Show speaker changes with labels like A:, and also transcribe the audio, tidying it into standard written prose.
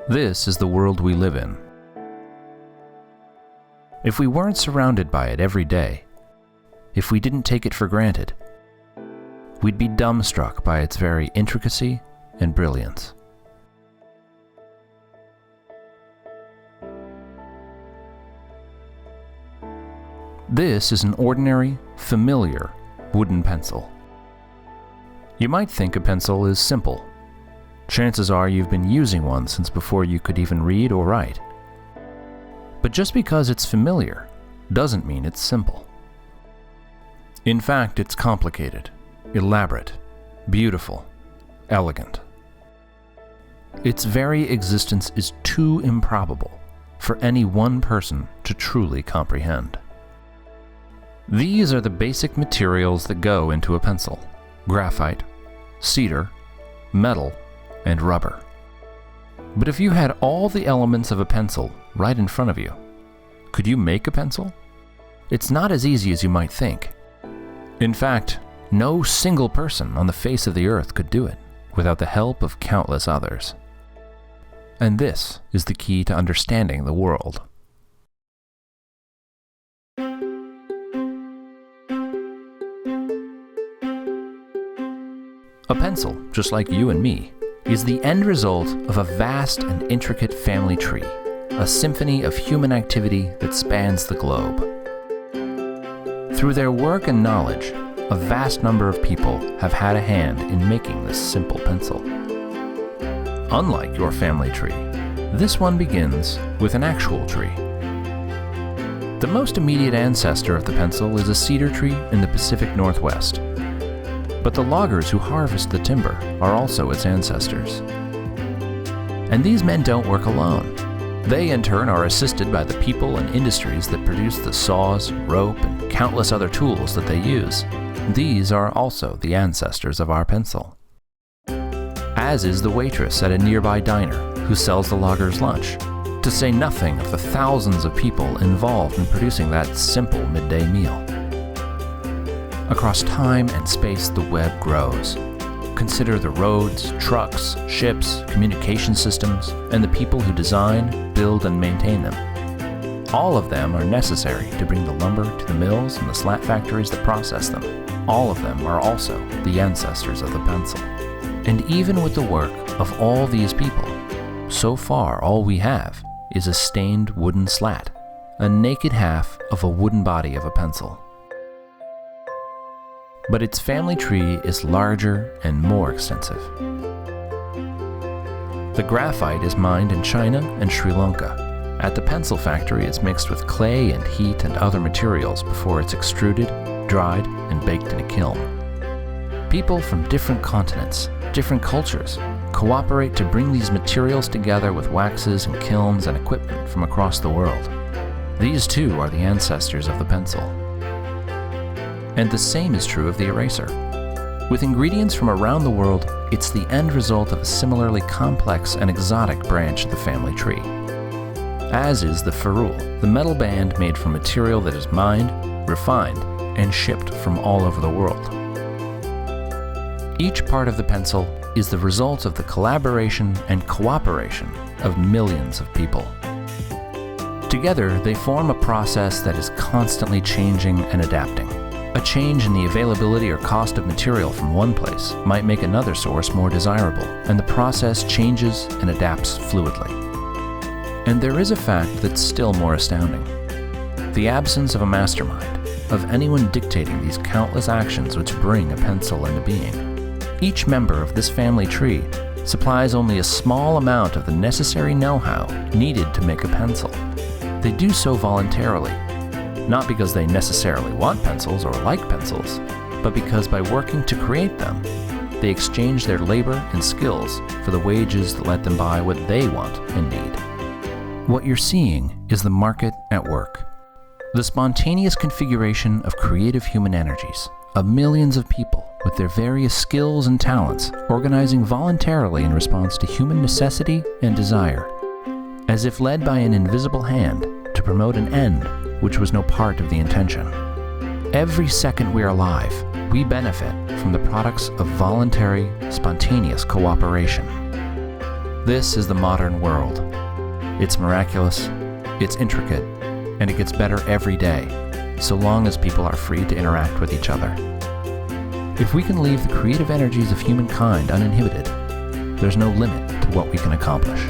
A: This is the world we live in. If we weren't surrounded by it every day, if we didn't take it for granted, we'd be dumbstruck by its very intricacy and brilliance. This is an ordinary, familiar wooden pencil. You might think a pencil is simple. Chances are you've been using one since before you could even read or write. But just because it's familiar doesn't mean it's simple. In fact, it's complicated, elaborate, beautiful, elegant. Its very existence is too improbable for any one person to truly comprehend. These are the basic materials that go into a pencil: graphite, cedar, metal, and rubber. But if you had all the elements of a pencil right in front of you, could you make a pencil? It's not as easy as you might think. In fact, no single person on the face of the earth could do it without the help of countless others. And this is the key to understanding the world. A pencil, just like you and me, is the end result of a vast and intricate family tree, a symphony of human activity that spans the globe. Through their work and knowledge, a vast number of people have had a hand in making this simple pencil. Unlike your family tree, this one begins with an actual tree. The most immediate ancestor of the pencil is a cedar tree in the Pacific Northwest. But the loggers who harvest the timber are also its ancestors. And these men don't work alone. They in turn are assisted by the people and industries that produce the saws, rope, and countless other tools that they use. These are also the ancestors of our pencil. As is the waitress at a nearby diner who sells the loggers lunch, to say nothing of the thousands of people involved in producing that simple midday meal. Across time and space, the web grows. Consider the roads, trucks, ships, communication systems, and the people who design, build, and maintain them. All of them are necessary to bring the lumber to the mills and the slat factories that process them. All of them are also the ancestors of the pencil. And even with the work of all these people, so far all we have is a stained wooden slat, a naked half of a wooden body of a pencil. But its family tree is larger and more extensive. The graphite is mined in China and Sri Lanka. At the pencil factory, it's mixed with clay and heat and other materials before it's extruded, dried, and baked in a kiln. People from different continents, different cultures, cooperate to bring these materials together with waxes and kilns and equipment from across the world. These too are the ancestors of the pencil. And the same is true of the eraser. With ingredients from around the world, it's the end result of a similarly complex and exotic branch of the family tree. As is the ferrule, the metal band made from material that is mined, refined, and shipped from all over the world. Each part of the pencil is the result of the collaboration and cooperation of millions of people. Together, they form a process that is constantly changing and adapting. A change in the availability or cost of material from one place might make another source more desirable, and the process changes and adapts fluidly. And there is a fact that's still more astounding: the absence of a mastermind, of anyone dictating these countless actions which bring a pencil into being. Each member of this family tree supplies only a small amount of the necessary know-how needed to make a pencil. They do so voluntarily, not because they necessarily want pencils or like pencils, but because by working to create them, they exchange their labor and skills for the wages that let them buy what they want and need. What you're seeing is the market at work. The spontaneous configuration of creative human energies, of millions of people with their various skills and talents organizing voluntarily in response to human necessity and desire, as if led by an invisible hand to promote an end which was no part of the intention. Every second we are alive, we benefit from the products of voluntary, spontaneous cooperation. This is the modern world. It's miraculous, it's intricate, and it gets better every day, so long as people are free to interact with each other. If we can leave the creative energies of humankind uninhibited, there's no limit to what we can accomplish.